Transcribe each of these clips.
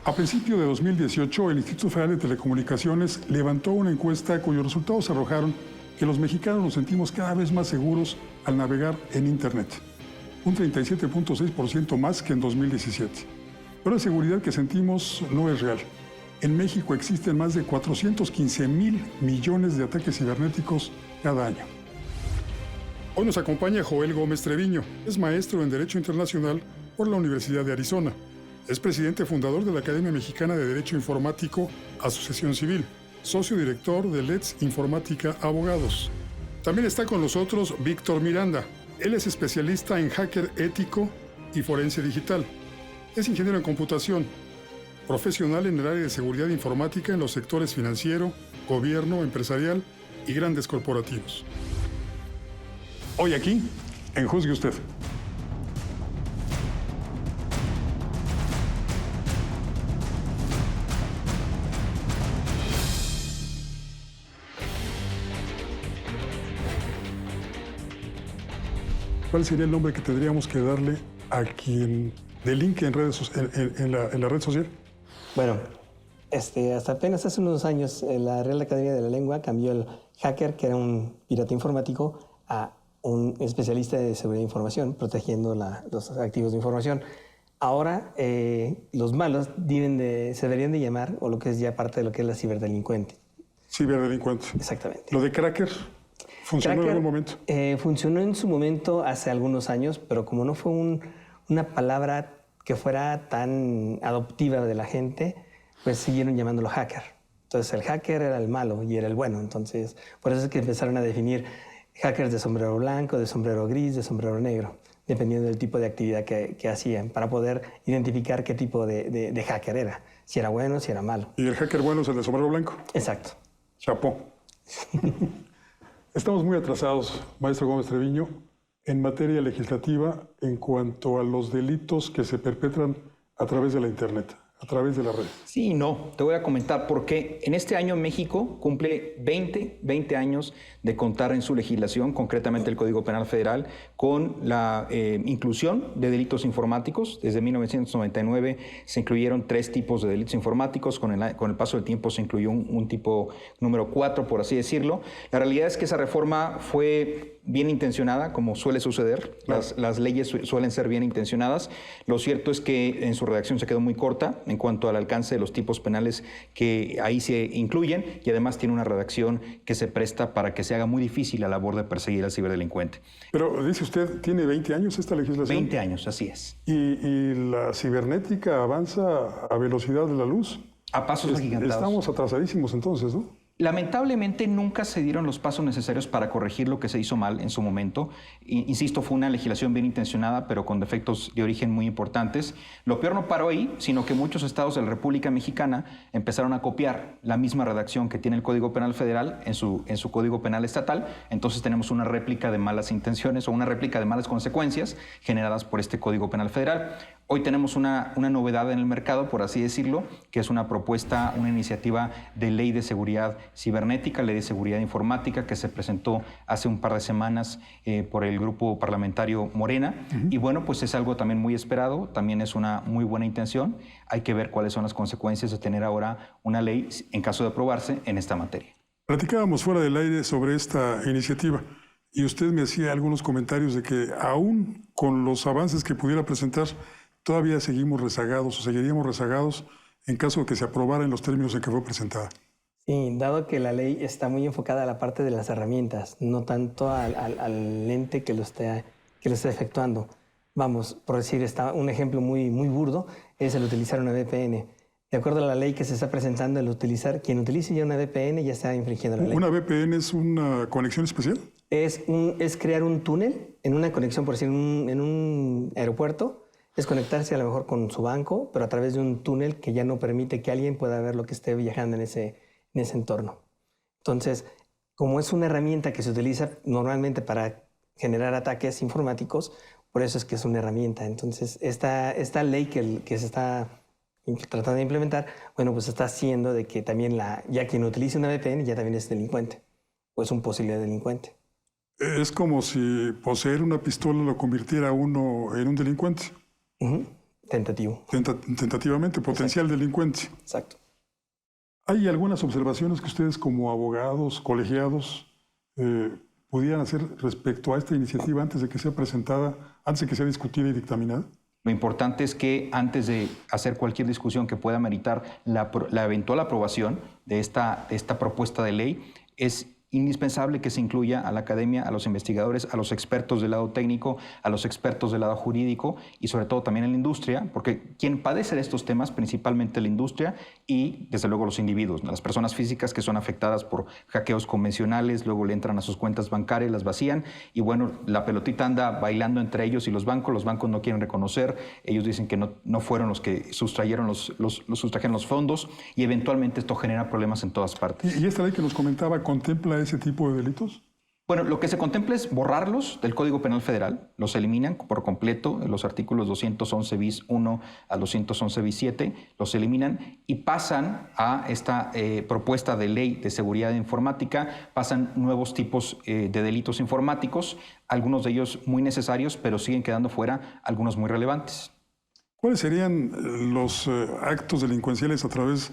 A principio de 2018, el Instituto Federal de Telecomunicaciones levantó una encuesta cuyos resultados arrojaron que los mexicanos nos sentimos cada vez más seguros al navegar en Internet. Un 37.6% más que en 2017. Pero la seguridad que sentimos no es real. En México existen más de 415,000 millones de ataques cibernéticos cada año. Hoy nos acompaña Joel Gómez Treviño. Es maestro en Derecho Internacional por la Universidad de Arizona. Es presidente fundador de la Academia Mexicana de Derecho Informático, Asociación Civil, socio director de Let's Informática Abogados. También está con nosotros Víctor Miranda. Él es especialista en hacker ético y forense digital. Es ingeniero en computación, profesional en el área de seguridad informática en los sectores financiero, gobierno, empresarial y grandes corporativos. Hoy aquí, en Juzgue Usted. ¿Cuál sería el nombre que tendríamos que darle a quien delinque en la red social? Bueno, hasta apenas hace unos años la Real Academia de la Lengua cambió el hacker, que era un pirata informático, a un especialista de seguridad de información, protegiendo los activos de información. Ahora los malos se deberían de llamar, o lo que es ya parte de lo que es la ciberdelincuente. Ciberdelincuente. Exactamente. Lo de cracker. ¿Funcionó en algún momento? Funcionó en su momento hace algunos años, pero como no fue una palabra que fuera tan adoptiva de la gente, pues siguieron llamándolo hacker. Entonces el hacker era el malo y era el bueno. Entonces por eso es que empezaron a definir hackers de sombrero blanco, de sombrero gris, de sombrero negro, dependiendo del tipo de actividad que hacían, para poder identificar qué tipo de hacker era, si era bueno, si era malo. ¿Y el hacker bueno es el de sombrero blanco? Exacto. Chapó. Estamos muy atrasados, maestro Gómez Treviño, en materia legislativa en cuanto a los delitos que se perpetran a través de la Internet, a través de la red. Sí y no. Te voy a comentar por qué. En este año México cumple 20 años de contar en su legislación, concretamente el Código Penal Federal, con la inclusión de delitos informáticos. Desde 1999 se incluyeron 3 tipos de delitos informáticos. Con el paso del tiempo se incluyó un tipo número 4, por así decirlo. La realidad es que esa reforma fue bien intencionada, como suele suceder. Las leyes suelen ser bien intencionadas. Lo cierto es que en su redacción se quedó muy corta en cuanto al alcance de los tipos penales que ahí se incluyen, y además tiene una redacción que se presta para que se haga muy difícil la labor de perseguir al ciberdelincuente. Pero dice usted, ¿tiene 20 años esta legislación? 20 años, así es. ¿Y la cibernética avanza a velocidad de la luz? A pasos agigantados. Estamos atrasadísimos entonces, ¿no? Lamentablemente nunca se dieron los pasos necesarios para corregir lo que se hizo mal en su momento. Insisto, fue una legislación bien intencionada, pero con defectos de origen muy importantes. Lo peor no paró ahí, sino que muchos estados de la República Mexicana empezaron a copiar la misma redacción que tiene el Código Penal Federal en su Código Penal Estatal. Entonces tenemos una réplica de malas intenciones o una réplica de malas consecuencias generadas por este Código Penal Federal. Hoy tenemos una novedad en el mercado, por así decirlo, que es una propuesta, una iniciativa de ley de seguridad cibernética, ley de seguridad informática, que se presentó hace un par de semanas por el grupo parlamentario Morena. Y bueno, pues es algo también muy esperado, también es una muy buena intención. Hay que ver cuáles son las consecuencias de tener ahora una ley, en caso de aprobarse, en esta materia. Platicábamos fuera del aire sobre esta iniciativa y usted me hacía algunos comentarios de que aún con los avances que pudiera presentar, todavía seguimos rezagados o seguiríamos rezagados en caso de que se aprobara en los términos en que fue presentada. Sí, dado que la ley está muy enfocada a la parte de las herramientas, no tanto al ente que lo está efectuando. Vamos, por decir, un ejemplo muy burdo es el utilizar una VPN. De acuerdo a la ley que se está presentando, quien utilice ya una VPN ya está infringiendo la ley. ¿Una VPN es una conexión especial? Es crear un túnel en una conexión, por decir, en un aeropuerto. Es conectarse a lo mejor con su banco, pero a través de un túnel que ya no permite que alguien pueda ver lo que esté viajando en ese entorno. Entonces, como es una herramienta que se utiliza normalmente para generar ataques informáticos, por eso es que es una herramienta. Entonces, esta ley que se está tratando de implementar, bueno, pues está haciendo de que también ya quien utilice una VPN ya también es delincuente, o es un posible delincuente. Es como si poseer una pistola lo convirtiera a uno en un delincuente. Tentativo. Tentativamente, potencial delincuente. Exacto. ¿Hay algunas observaciones que ustedes como abogados, colegiados, pudieran hacer respecto a esta iniciativa antes de que sea presentada, antes de que sea discutida y dictaminada? Lo importante es que antes de hacer cualquier discusión que pueda meritar la eventual aprobación de esta propuesta de ley, es indispensable que se incluya a la academia, a los investigadores, a los expertos del lado técnico, a los expertos del lado jurídico y sobre todo también en la industria, porque quien padece de estos temas, principalmente la industria y desde luego los individuos, ¿no? Las personas físicas que son afectadas por hackeos convencionales, luego le entran a sus cuentas bancarias, las vacían y bueno, la pelotita anda bailando entre ellos y los bancos no quieren reconocer, ellos dicen que no fueron los que sustrajeron los fondos y eventualmente esto genera problemas en todas partes. ¿Y esta ley que nos comentaba contempla ese tipo de delitos? Bueno, lo que se contempla es borrarlos del Código Penal Federal, los eliminan por completo, los artículos 211 bis 1 a 211 bis 7, los eliminan y pasan a esta propuesta de ley de seguridad informática, pasan nuevos tipos de delitos informáticos, algunos de ellos muy necesarios, pero siguen quedando fuera algunos muy relevantes. ¿Cuáles serían los actos delincuenciales a través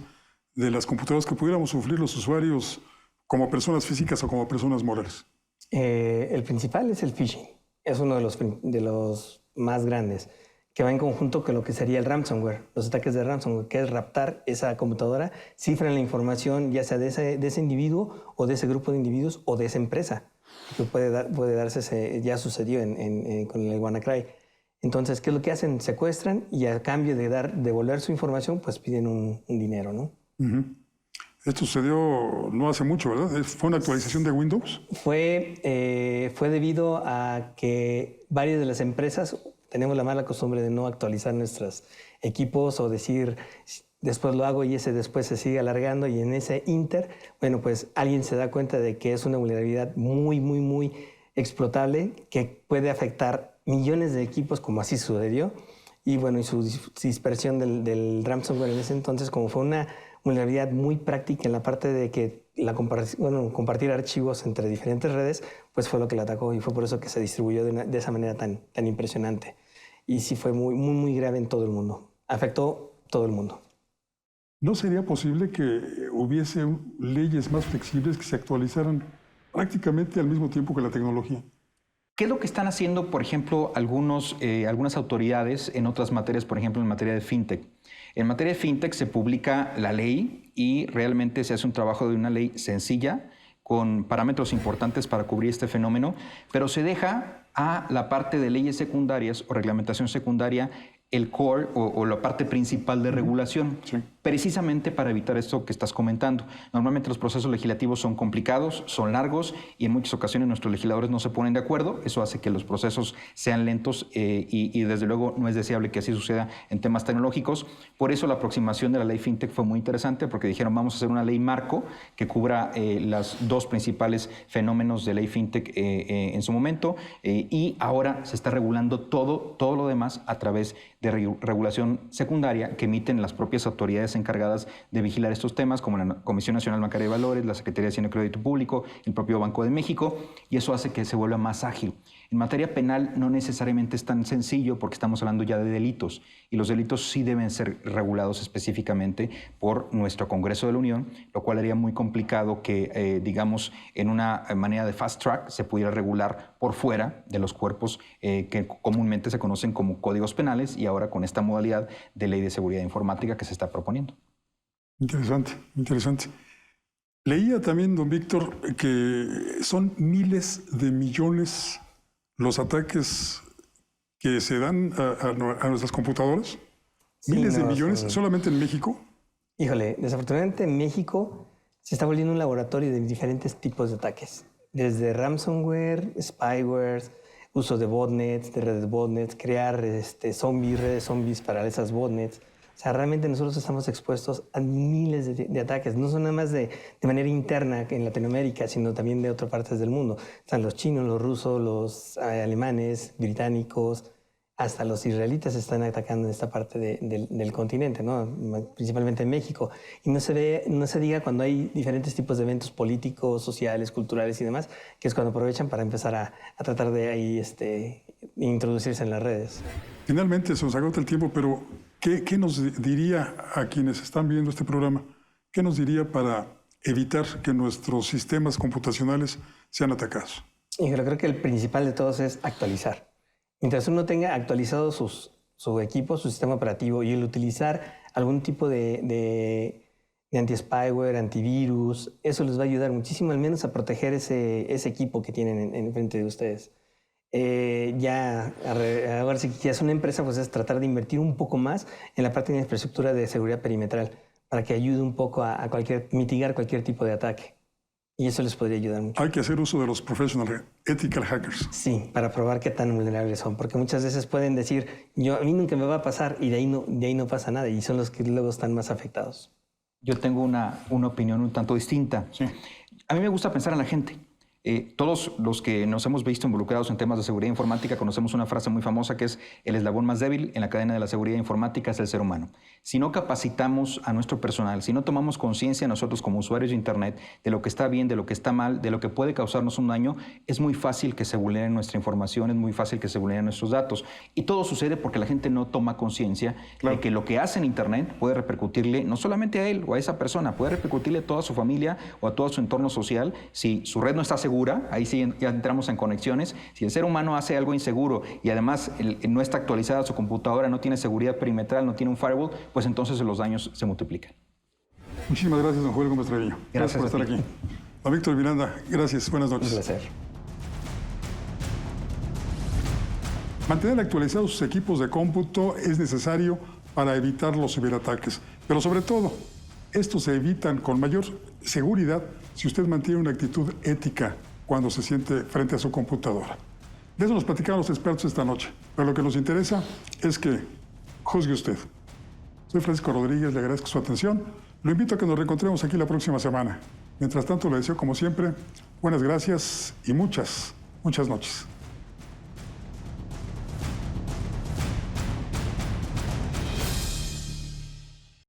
de las computadoras que pudiéramos sufrir los usuarios como personas físicas o como personas morales? El principal es el phishing. Es uno de los más grandes, que va en conjunto con lo que sería el ransomware, los ataques de ransomware, que es raptar esa computadora, cifran la información ya sea de ese individuo o de ese grupo de individuos o de esa empresa, que puede darse, ya sucedió con el WannaCry. Entonces, ¿qué es lo que hacen? Secuestran y a cambio de devolver su información, pues piden un dinero, ¿no? Uh-huh. Esto sucedió no hace mucho, ¿verdad? ¿Fue una actualización de Windows? Fue debido a que varias de las empresas tenemos la mala costumbre de no actualizar nuestros equipos o decir, después lo hago y ese después se sigue alargando y en ese bueno, pues alguien se da cuenta de que es una vulnerabilidad muy, muy, muy explotable que puede afectar millones de equipos como así sucedió y bueno, y su dispersión del ransomware en ese entonces como fue una vulnerabilidad muy práctica en la parte de que compartir archivos entre diferentes redes, pues fue lo que la atacó y fue por eso que se distribuyó de esa manera tan impresionante. Y sí fue muy, muy, muy grave en todo el mundo. Afectó todo el mundo. ¿No sería posible que hubiese leyes más flexibles que se actualizaran prácticamente al mismo tiempo que la tecnología? ¿Qué es lo que están haciendo, por ejemplo, algunas autoridades en otras materias, por ejemplo, en materia de fintech? En materia de fintech se publica la ley y realmente se hace un trabajo de una ley sencilla con parámetros importantes para cubrir este fenómeno, pero se deja a la parte de leyes secundarias o reglamentación secundaria el core o la parte principal de regulación, sí, precisamente para evitar esto que estás comentando. Normalmente los procesos legislativos son complicados, son largos y en muchas ocasiones nuestros legisladores no se ponen de acuerdo. Eso hace que los procesos sean lentos y desde luego no es deseable que así suceda en temas tecnológicos. Por eso la aproximación de la ley FinTech fue muy interesante porque dijeron vamos a hacer una ley marco que cubra los dos principales fenómenos de ley FinTech en su momento y ahora se está regulando todo lo demás a través de regulación secundaria que emiten las propias autoridades encargadas de vigilar estos temas, como la Comisión Nacional Bancaria de Valores, la Secretaría de Hacienda y Crédito Público, el propio Banco de México, y eso hace que se vuelva más ágil. En materia penal no necesariamente es tan sencillo porque estamos hablando ya de delitos, y los delitos sí deben ser regulados específicamente por nuestro Congreso de la Unión, lo cual haría muy complicado que, digamos, en una manera de fast track se pudiera regular por fuera de los cuerpos que comúnmente se conocen como códigos penales y ahora con esta modalidad de ley de seguridad informática que se está proponiendo. Interesante, interesante. Leía también, don Víctor, que son miles de millones los ataques que se dan a nuestras computadoras. Sí, miles de millones, solamente en México. Híjole, desafortunadamente en México se está volviendo un laboratorio de diferentes tipos de ataques. Desde ransomware, spyware, uso de botnets, de redes botnets, crear redes zombies para esas botnets. O sea, realmente nosotros estamos expuestos a miles de ataques. No son nada más de manera interna en Latinoamérica, sino también de otras partes del mundo. Están los chinos, los rusos, los alemanes, británicos, hasta los israelitas están atacando en esta parte del continente, ¿no? Principalmente en México. Y no se diga cuando hay diferentes tipos de eventos políticos, sociales, culturales y demás, que es cuando aprovechan para empezar a tratar de ahí introducirse en las redes. Finalmente, se nos agota el tiempo, pero ¿qué nos diría a quienes están viendo este programa? ¿Qué nos diría para evitar que nuestros sistemas computacionales sean atacados? Y yo creo que el principal de todos es actualizar. Mientras uno tenga actualizado su equipo, su sistema operativo, y el utilizar algún tipo de anti-spyware, antivirus, eso les va a ayudar muchísimo al menos a proteger ese equipo que tienen en frente de ustedes. Ahora si ya es una empresa, pues es tratar de invertir un poco más en la parte de infraestructura de seguridad perimetral para que ayude un poco a mitigar cualquier tipo de ataque. Y eso les podría ayudar mucho. Hay que hacer uso de los professional ethical hackers. Sí, para probar qué tan vulnerables son, porque muchas veces pueden decir, a mí nunca me va a pasar, y de ahí no pasa nada, y son los que luego están más afectados. Yo tengo una opinión un tanto distinta. Sí. A mí me gusta pensar en la gente. Todos los que nos hemos visto involucrados en temas de seguridad informática conocemos una frase muy famosa que es: el eslabón más débil en la cadena de la seguridad informática es el ser humano. Si no capacitamos a nuestro personal, si no tomamos conciencia nosotros como usuarios de Internet de lo que está bien, de lo que está mal, de lo que puede causarnos un daño, es muy fácil que se vulnere nuestra información, es muy fácil que se vulneren nuestros datos. Y todo sucede porque la gente no toma conciencia de que lo que hace en Internet puede repercutirle no solamente a él o a esa persona, puede repercutirle a toda su familia o a todo su entorno social. Si su red no está segura, ahí sí ya entramos en conexiones. Si el ser humano hace algo inseguro y además no está actualizada su computadora, no tiene seguridad perimetral, no tiene un firewall, pues entonces los daños se multiplican. Muchísimas gracias, don Joel Gómez Treviño. Gracias por estar aquí. Don Víctor Miranda, gracias. Buenas noches. Un placer. Mantener actualizados sus equipos de cómputo es necesario para evitar los ciberataques. Pero sobre todo, estos se evitan con mayor seguridad si usted mantiene una actitud ética cuando se siente frente a su computadora. De eso nos platicaron los expertos esta noche. Pero lo que nos interesa es que juzgue usted. Soy Francisco Rodríguez, le agradezco su atención. Lo invito a que nos reencontremos aquí la próxima semana. Mientras tanto, le deseo, como siempre, buenas gracias y muchas noches.